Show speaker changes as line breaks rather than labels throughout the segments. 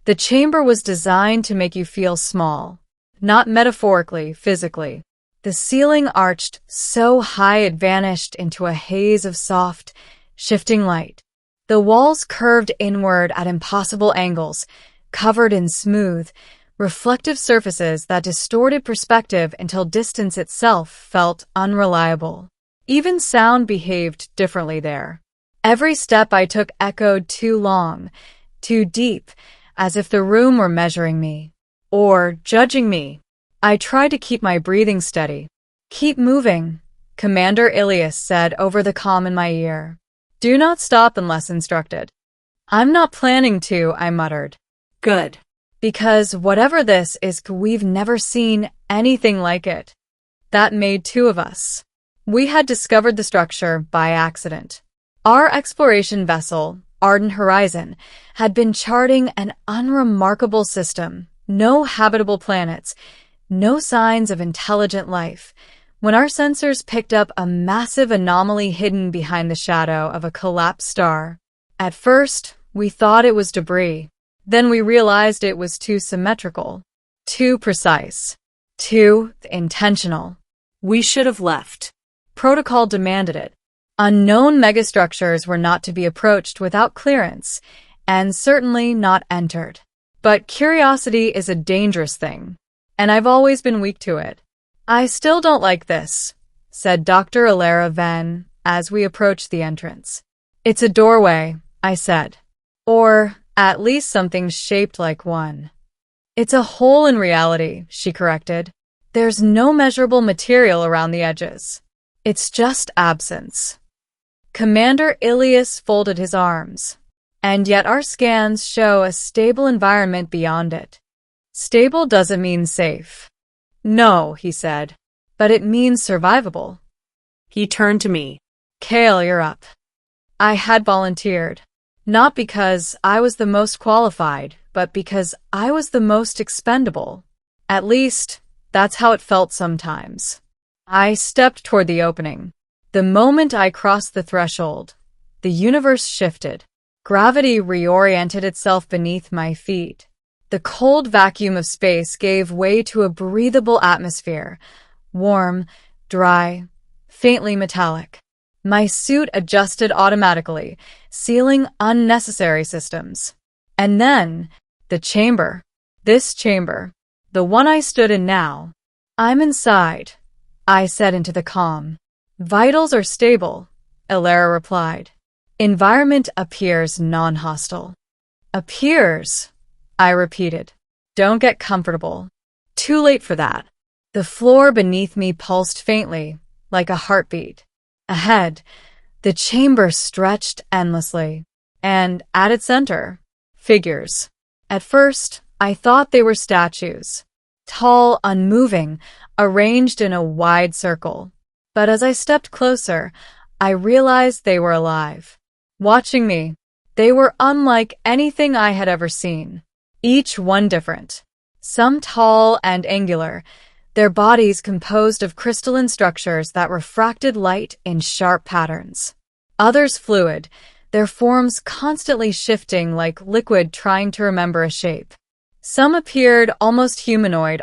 The chamber was designed to make you feel small, not metaphorically, physically. The ceiling arched so high it vanished into a haze of soft, shifting light. The walls curved inward at impossible angles, covered in smooth, reflective surfaces that distorted perspective until distance itself felt unreliable. Even sound behaved differently there. Every step I took echoed too long, too deep, as if the room were measuring me, or judging me. I tried to keep my breathing steady. "Keep moving," Commander Ilias said over the comm in my ear. "Do not stop unless instructed." "I'm not planning to," I muttered.
"Good.
Because whatever this is, we've never seen anything like it." That made two of us. We had discovered the structure by accident. Our exploration vessel, Ardent Horizon, had been charting an unremarkable system, no habitable planets, no signs of intelligent life, when our sensors picked up a massive anomaly hidden behind the shadow of a collapsed star. At first, we thought it was debris. Then we realized it was too symmetrical, too precise, too intentional.
We should have left.
Protocol demanded it. Unknown megastructures were not to be approached without clearance, and certainly not entered. But curiosity is a dangerous thing, and I've always been weak to it. "I still don't like this," said Dr. Alara Venn as we approached the entrance. "It's a doorway," I said. "Or at least something shaped like one." "It's a hole in reality," she corrected. "There's no measurable material around the edges. It's just absence." Commander Ilias folded his arms. "And yet our scans show a stable environment beyond it." "Stable doesn't mean safe." "No," he said, "but it means survivable."
He turned to me.
"Kale, you're up." I had volunteered. Not because I was the most qualified, but because I was the most expendable. At least, that's how it felt sometimes. I stepped toward the opening. The moment I crossed the threshold, the universe shifted. Gravity reoriented itself beneath my feet. The cold vacuum of space gave way to a breathable atmosphere, warm, dry, faintly metallic. My suit adjusted automatically, sealing unnecessary systems. And then, the chamber. This chamber. The one I stood in now. "I'm inside," I said into the comm. "Vitals are stable," Alara replied. "Environment appears non-hostile." "Appears," I repeated. "Don't get comfortable." Too late for that. The floor beneath me pulsed faintly, like a heartbeat. Ahead, the chamber stretched endlessly, and at its center, figures. At first, I thought they were statues, tall, unmoving, arranged in a wide circle. But as I stepped closer, I realized they were alive. Watching me, they were unlike anything I had ever seen. Each one different. Some tall and angular, their bodies composed of crystalline structures that refracted light in sharp patterns. Others fluid, their forms constantly shifting like liquid trying to remember a shape. Some appeared almost humanoid,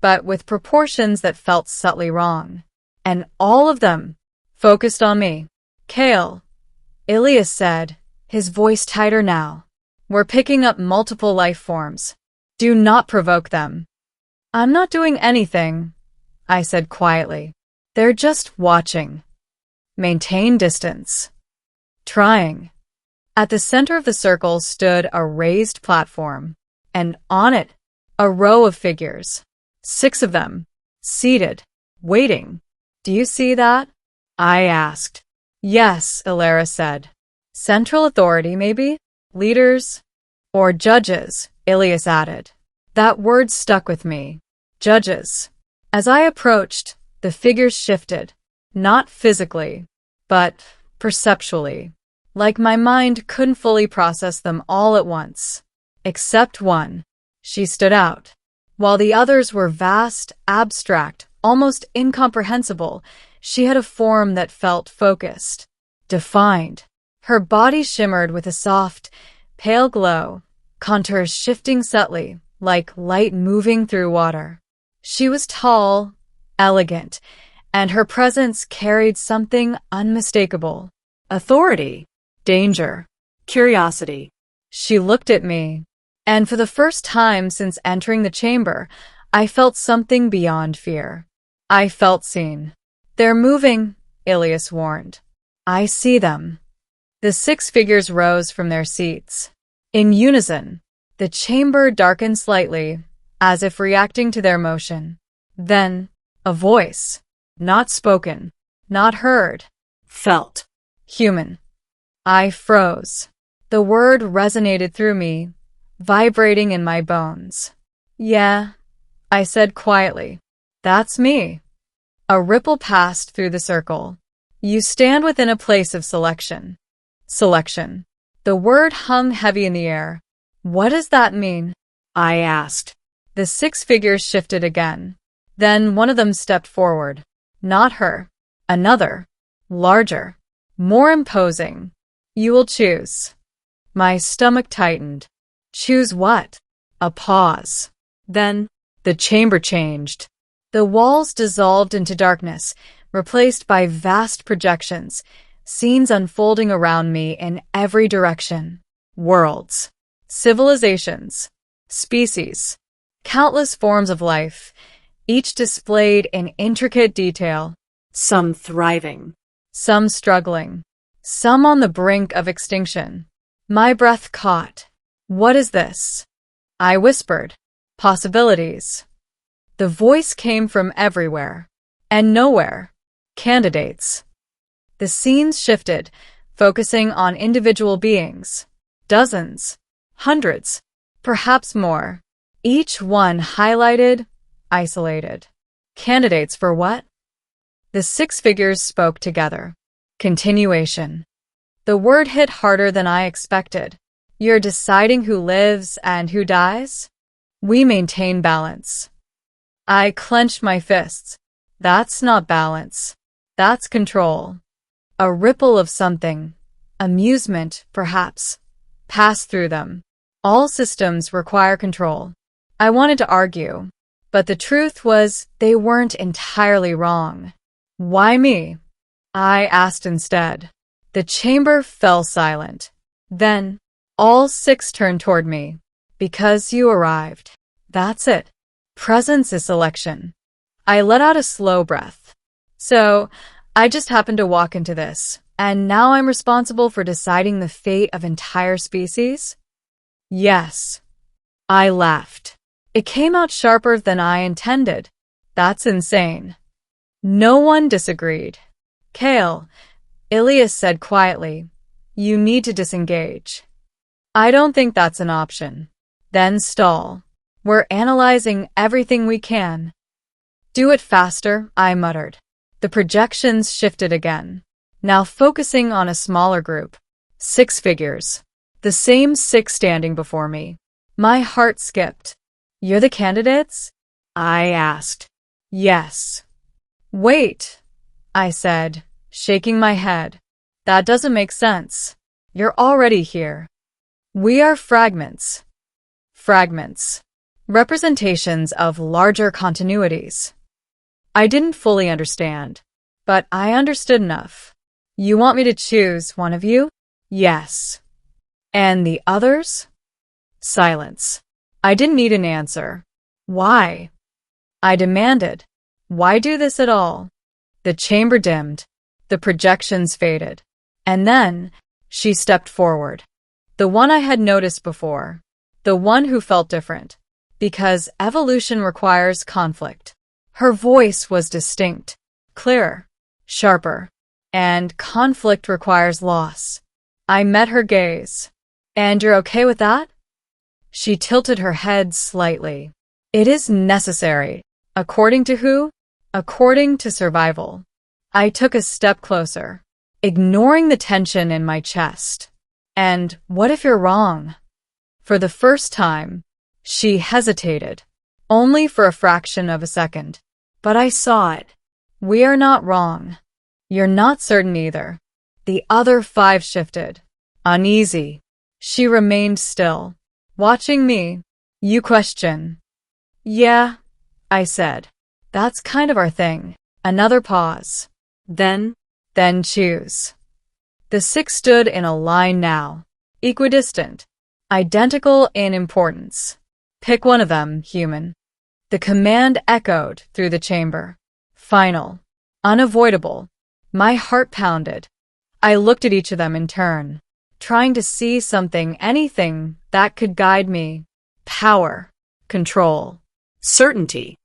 but with proportions that felt subtly wrong. And all of them focused on me. "Kale," Ilias said, his voice tighter now. "We're picking up multiple life forms. Do not provoke them." "I'm not doing anything," I said quietly. "They're just watching." "Maintain distance." "Trying." At the center of the circle stood a raised platform, and on it, a row of figures. 6 of them, seated, waiting. "Do you see that?" I asked. "Yes," Alara said. "Central authority, maybe? Leaders?" "Or judges," Ilias added. That word stuck with me. Judges. As I approached, the figures shifted. Not physically, but perceptually. Like my mind couldn't fully process them all at once. Except one. She stood out. While the others were vast, abstract, almost incomprehensible, she had a form that felt focused, defined. Her body shimmered with a soft, pale glow, contours shifting subtly, like light moving through water. She was tall, elegant, and her presence carried something unmistakable.
Authority, danger, curiosity.
She looked at me, and for the first time since entering the chamber, I felt something beyond fear. I felt seen. "They're moving," Ilias warned. "I see them." The 6 figures rose from their seats. In unison, the chamber darkened slightly, as if reacting to their motion. Then, a voice, not spoken, not heard,
Felt.
human. I froze. The word resonated through me, vibrating in my bones. "Yeah," I said quietly. "That's me." A ripple passed through the circle. "You stand within a place of selection." Selection. The word hung heavy in the air. "What does that mean?"
I asked.
The 6 figures shifted again. Then one of them stepped forward. Not her. Another. Larger. More imposing. "You will choose." My stomach tightened. Choose what? A pause. Then, the chamber changed. The walls dissolved into darkness, replaced by vast projections, scenes unfolding around me in every direction. Worlds. Civilizations. Species. Countless forms of life, each displayed in intricate detail.
Some thriving.
Some struggling. Some on the brink of extinction. My breath caught. "What is this?" I whispered. "Possibilities." The voice came from everywhere. And nowhere. Candidates. The scenes shifted, focusing on individual beings. Dozens. Hundreds. Perhaps more. Each one highlighted, isolated. Candidates for what? The 6 figures spoke together. Continuation. The word hit harder than I expected. "You're deciding who lives and who dies?" "We maintain balance." I clenched my fists. "That's not balance. That's control." A ripple of something, amusement, perhaps, passed through them. All systems require control. I wanted to argue, but the truth was they weren't entirely wrong. "Why me?" I asked instead. The chamber fell silent. Then, all 6 turned toward me. "Because you arrived. That's it. Presence is selection." I let out a slow breath. "So, I just happened to walk into this, and now I'm responsible for deciding the fate of entire species?" "Yes." I laughed. It came out sharper than I intended. "That's insane." No one disagreed. "Kale," Ilias said quietly, "you need to disengage." "I don't think that's an option." "Then stall. We're analyzing everything we can." "Do it faster," I muttered. The projections shifted again, now focusing on a smaller group. 6 figures. The same 6 standing before me. My heart skipped. "You're the candidates?" I asked. "Yes." "Wait," I said, shaking my head. "That doesn't make sense. You're already here." "We are fragments." Fragments. Representations of larger continuities. I didn't fully understand, but I understood enough. "You want me to choose one of you?" "Yes." "And the others?" Silence. I didn't need an answer. "Why?" I demanded. "Why do this at all?" The chamber dimmed. The projections faded. And then, she stepped forward. The one I had noticed before. The one who felt different. Because evolution requires conflict. Her voice was distinct, clearer, sharper. And conflict requires loss. I met her gaze. "And you're okay with that?" She tilted her head slightly. "It is necessary." "According to who?" "According to survival." I took a step closer, ignoring the tension in my chest. "And what if you're wrong?" For the first time, she hesitated, only for a fraction of a second. But I saw it. "We are not wrong." "You're not certain either." The other 5 shifted. Uneasy. She remained still. Watching me. You question. Yeah, I said. That's kind of our thing. Another pause.
Then
Choose. The six stood in a line now. Equidistant. Identical in importance. Pick one of them, human. The command echoed through the chamber. Final. Unavoidable. My heart pounded. I looked at each of them in turn, trying to see something, anything that could guide me. Power. Control.
certainty.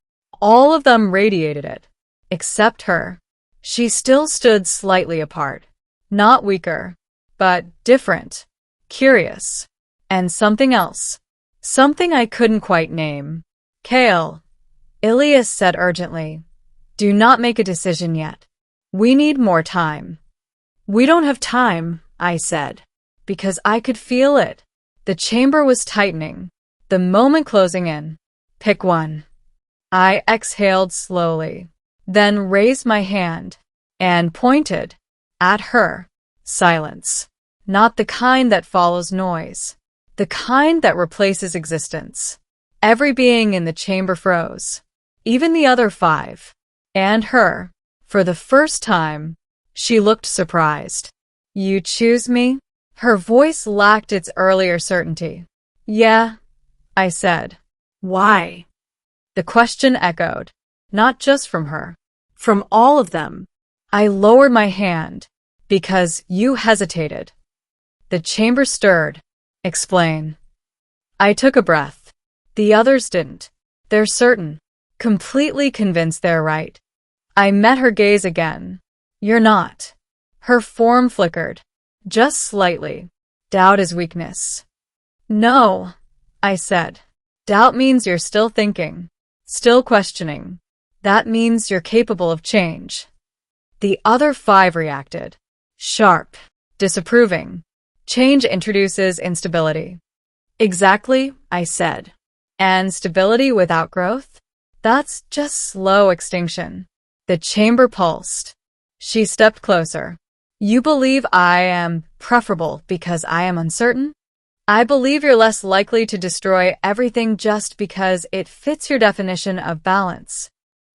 All of them radiated it, except her. She still stood slightly apart. Not weaker, but different. Curious. And something else. Something I couldn't quite name. Kale. Ilias said urgently. Do not make a decision yet. We need more time. We don't have time, I said, because I could feel it. The chamber was tightening, the moment closing in. Pick one. I exhaled slowly, then raised my hand and pointed at her. Silence. Not the kind that follows noise, the kind that replaces existence. Every being in the chamber froze, even the other five, and her. For the first time, she looked surprised. You choose me? Her voice lacked its earlier certainty. Yeah, I said.
Why?
The question echoed, not just from her.
From all of them.
I lowered my hand, because you hesitated. The chamber stirred. Explain. I took a breath. The others didn't. They're certain, completely convinced they're right. I met her gaze again. You're not. Her form flickered, just slightly. Doubt is weakness. No, I said. Doubt means you're still thinking, still questioning. That means you're capable of change. The other five reacted. Sharp, disapproving. Change introduces instability. Exactly, I said. And stability without growth? That's just slow extinction. The chamber pulsed. She stepped closer. You believe I am preferable because I am uncertain? I believe you're less likely to destroy everything just because it fits your definition of balance.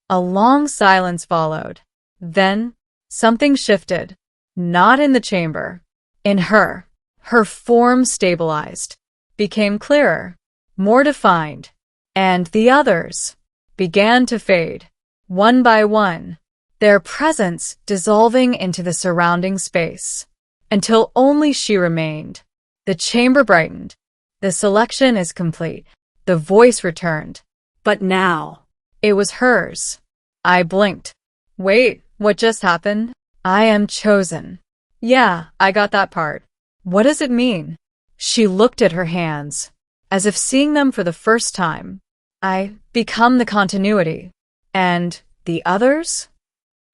A long silence followed. Then, something shifted. Not in the chamber. In her. Her form stabilized, became clearer, more defined, and the others began to fade, one by one, their presence dissolving into the surrounding space, until only she remained. The chamber brightened. The selection is complete. The voice returned.
But now,
it was hers. I blinked. Wait, what just happened? I am chosen. Yeah, I got that part. What does it mean? She looked at her hands, as if seeing them for the first time. I become the continuity. And the others?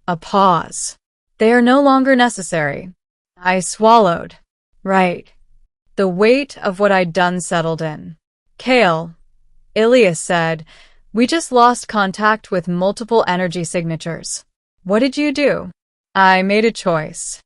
A pause. They are no longer necessary. I swallowed. Right. The weight of what I'd done settled in. Kale, Ilias said, we just lost contact with multiple energy signatures. What did you do? I made a choice.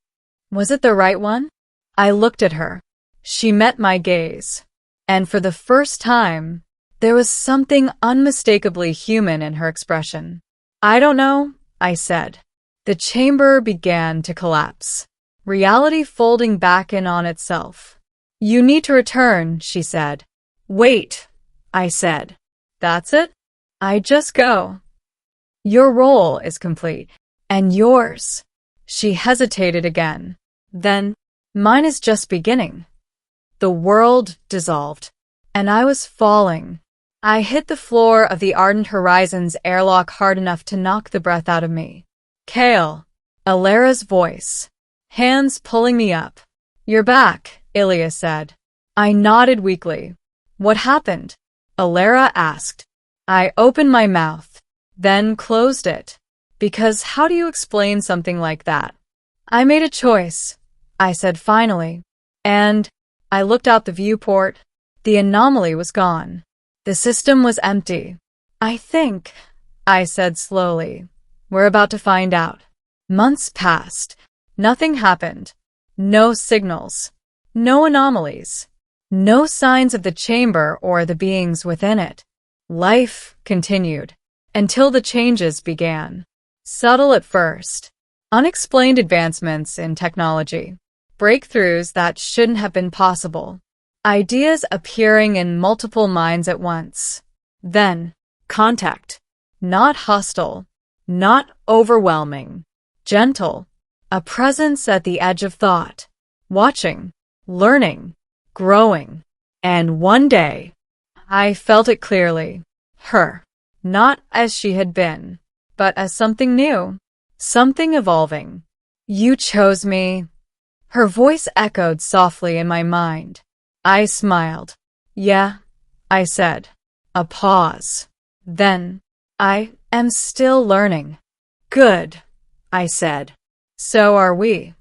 Was it the right one? I looked at her. She met my gaze. And for the first time, there was something unmistakably human in her expression. I don't know, I said. The chamber began to collapse, reality folding back in on itself. You need to return, she said. Wait, I said. That's it? I just go. Your role is complete. And yours. She hesitated again. Then, mine is just beginning. The world dissolved, and I was falling. I hit the floor of the Ardent Horizons airlock hard enough to knock the breath out of me. Kale, Alera's voice. Hands pulling me up. You're back, Ilias said. I nodded weakly. What happened? Alera asked. I opened my mouth, then closed it. Because how do you explain something like that? I made a choice, I said finally. And I looked out the viewport. The anomaly was gone. The system was empty. I think, I said slowly. We're about to find out. Months passed. Nothing happened. No signals. No anomalies. No signs of the chamber or the beings within it. Life continued until the changes began. Subtle at first. Unexplained advancements in technology. Breakthroughs that shouldn't have been possible. Ideas appearing in multiple minds at once. Then,
Contact.
not hostile, not overwhelming, gentle. A presence at the edge of thought. Watching, learning, growing. And one day, I felt it clearly. Her. Not as she had been, but as something new. Something evolving. You chose me. Her voice echoed softly in my mind. I smiled. Yeah, I said. A pause. Then, I am still learning. Good, I said. So are we.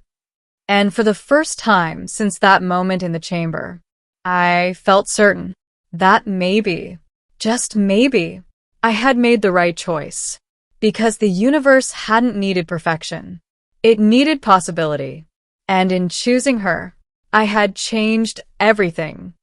And for the first time since that moment in the chamber, I felt certain that maybe, just maybe, I had made the right choice. Because the universe hadn't needed perfection. It needed possibility. And in choosing her, I had changed everything.